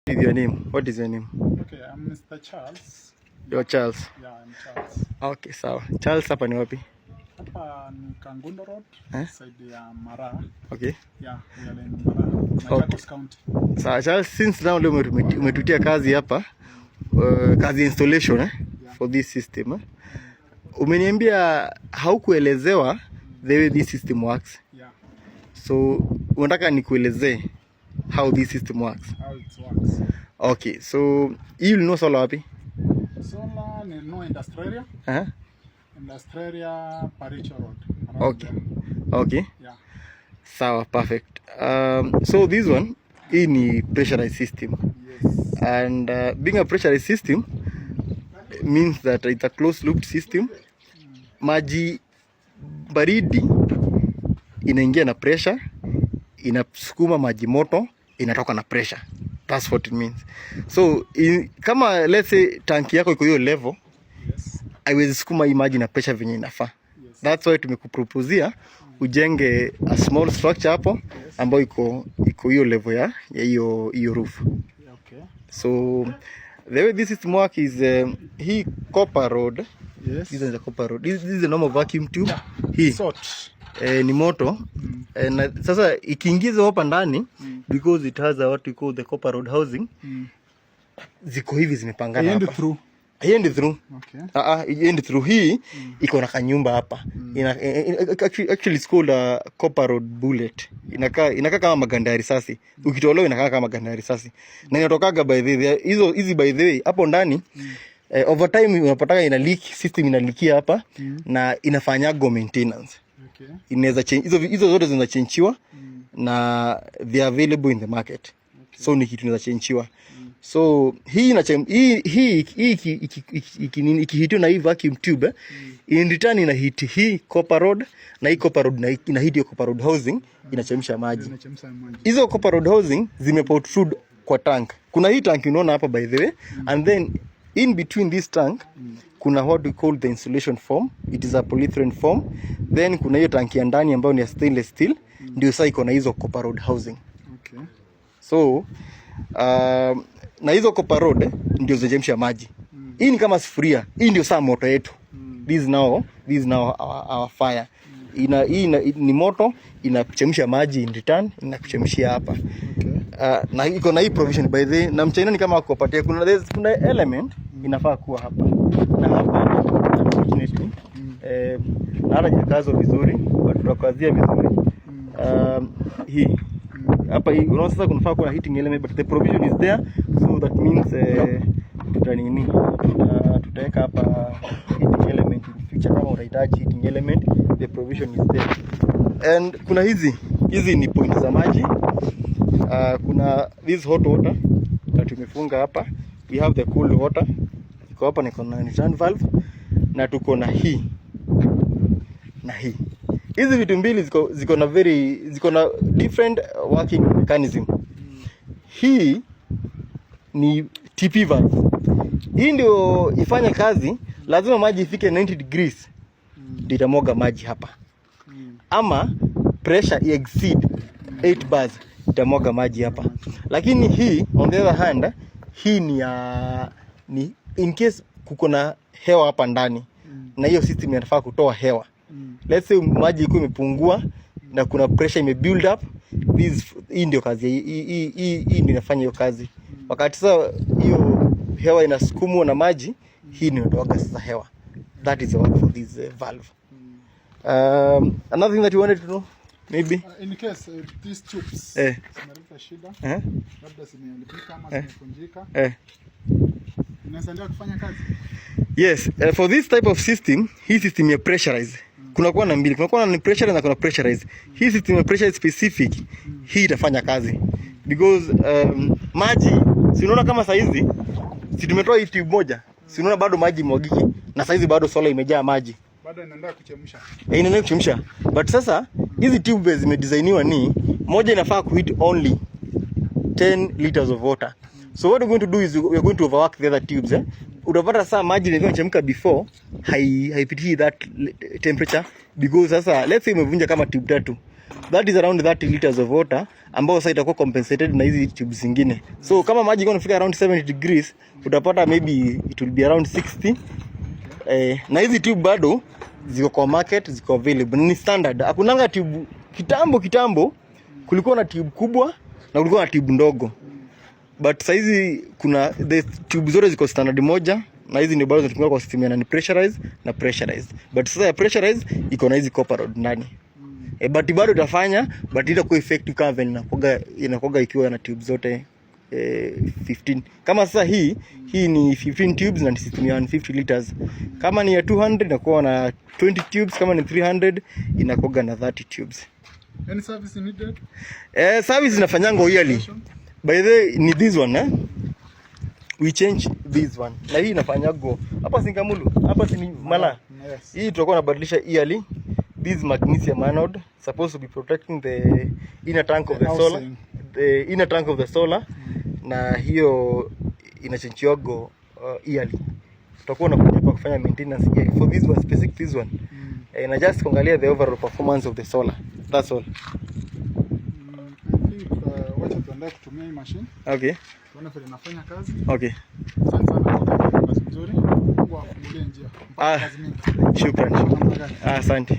What is your name? What is your name? Okay, I'm Mr. Charles. You're Charles. Yeah, I'm Charles. Okay, sawa. Charles, hapa ni wapi? Hapa ni Kangundo Road, side ya Mara. Okay. Yeah, we are in Mara, Machakos County. Sawa, Charles, since now leo umetutia kazi hapa, kazi installation yeah, for this system. Umeniambia haukuelezewa the way this system works. Yeah. So, unataka nikuelezee how this system works? How it works. Okay, so you know solar wapi? Solar ni no Industrial. Industrial Paricho Road. Okay. There. Okay. Yeah. Sawa, perfect. So this one hii ni pressurized system. Yes. And being a pressurized system means that it's a closed loop system. Maji baridi inaingia na pressure, inasukuma maji moto, inatoka na pressure. That's what it means. So kama let's say tanki yako iko hiyo level, yes, haiwezi sukuma hii maji na pressure venye inafaa. Yes. That's why tumekupropozea ujenge a small structure hapo, yes, ambayo iko hiyo level ya hiyo roof. Okay. So the way this system work is hii copper rod. Yes. This is a copper rod. This is a normal vacuum tube. Yeah. Hii ni moto. Na sasa ikiingizwa hapa ndani, because it has what we call the copper rod housing, ziko hivi zimepangana hapa. End through. Okay. End through hii iko na kanyumba hapa. Actually it's called a copper rod bullet. Inakaa kama maganda ya risasi. Ukitolewa inakaa kama maganda ya risasi. Na inatokaga by the way. Hizi by the way hapo ndani over time unapotaka ina leak, system ina leakia hapa na inafanyago maintenance. Okay. Inaweza change hizo zote zinachenjiwa na they are available in the market. Okay. So ni kitu inaweza chenjiwa. So hii ikihitiwa na hii vacuum tube, in return ina hit hii copper rod, na hii copper rod ina hit hiyo copper rod housing, inachemsha maji. Hizo copper rod housing zimeprotrude kwa tank. Kuna hii tank unaona hapa by the way, and then in between this tank kuna what we call the insulation foam. It is a polyethylene foam. Then kuna hiyo tanki ya ndani ambayo ni stainless steel, ndio sasa iko na hizo copper rod housing. Okay. So na hizo copper rod ndio zinachemsha maji. Hii ni kama sufuria. Hii ndio saa moto yetu. This now our fire. Hii ni moto inachemsha maji, in return inakuchemshia hapa. Okay. Na iko na hii provision by the way, na mchaina ni kama akupatia kuna element inafaa kuwa hapa. Na hapa unfortunately na hata jikazo vizuri, but tutakazia vizuri. Hii hapa unaona sasa kunafaa kuwa heating element, but the provision is there, so that means tutaweka hapa heating element in future kama unahitaji heating element, the provision is there. And kuna hizi ni point za maji. Kuna this hot water na tumefunga hapa. We have the cold water iko hapa, niko na return valve, na tuko na hii na hii. Hizi vitu mbili ziko na different working mechanism. Hii ni TP valve. Hii ndio ifanye kazi, lazima maji ifike 90 degrees. Ndio itamwaga maji hapa. Ama pressure exceed 8 bars itamwaga maji hapa. Lakini hii on the other hand, hii ni in case kuko na hewa hapa ndani, na hiyo system inafaa kutoa hewa. Let's say maji iko imepungua na kuna pressure ime build up, hii ndio kazi. Hii ndio inafanya hiyo kazi. Wakati sasa hiyo hewa inasukumwa na maji, hii ndio inatoa sasa hewa. That is the work for this valve. Another thing that you wanted to know maybe in case these tubes zinaleta shida, labda zimeharibika ama zimekunjika, inasaidia kufanya kazi. Yes, for this type of system, hii system ya pressurized. Kuna kuwa na mbili, kuna kuwa na pressurized na kuna pressurized. Hii system ya pressurized specific, hii itafanya kazi because maji, si unaona kama saizi si tumetoa hii tube moja, si unaona bado maji mwagiki, na saizi bado sola imejaa maji, bado inaendelea kuchemsha. Inaendelea kuchemsha. But sasa hizi tube zimedesigniwa ni moja inafaa kuhit only 10 liters of water. So what we're going to do is we're going to overwork the other tubes. Utapata saa maji inachemka before haipiti that temperature, because sasa let's say umevunja kama tube 3. that is around 30 liters of water ambao sasa itakuwa compensated na hizi tubes zingine. So kama maji iko nafika around 70 degrees utapata maybe it will be around 60. Na hizi tube bado ziko kwa market, ziko available, ni standard. Hakunanga tube kitambo kulikuwa na tube kubwa na kulikuwa na tube ndogo. But saizi kuna the tube zote ziko standard moja, na hizi ndio bado zinatumika kwa system ya pressurized. But sasa ya pressurized iko na hizi copper rod ndani. But bado itafanya, but itakuwa effective kama vile inakuwa ikiwa na tube zote 15. Kama sasa hii ni 15 tubes na ni system ya 150 liters. Kama ni ya 200 inakuwa na 20 tubes, kama ni 300 inakuwa na 30 tubes. Any service needed? Service inafanyanga yearly. By the way, ni this one we change this one. Na hii inafanyago hapa Singamulu, hapa si Mala. Yes. Hii tutakuwa nabadilisha yearly. This magnesium anode supposed to be protecting the inner tank of the solar. The inner tank of the solar. Na hiyo inachenjiwago yearly. Tutakuwa na kufanya maintenance yearly for this one, specific this one. Na just kuangalia the overall performance of the solar. That's all. I think wacha tuandae kutumia hii machine. Okay. Tuone vile inafanya kazi. Okay. Asante sana kwa kazi nzuri. Mungu afungulie njia. Kazi mingi. Shukrani. Asante.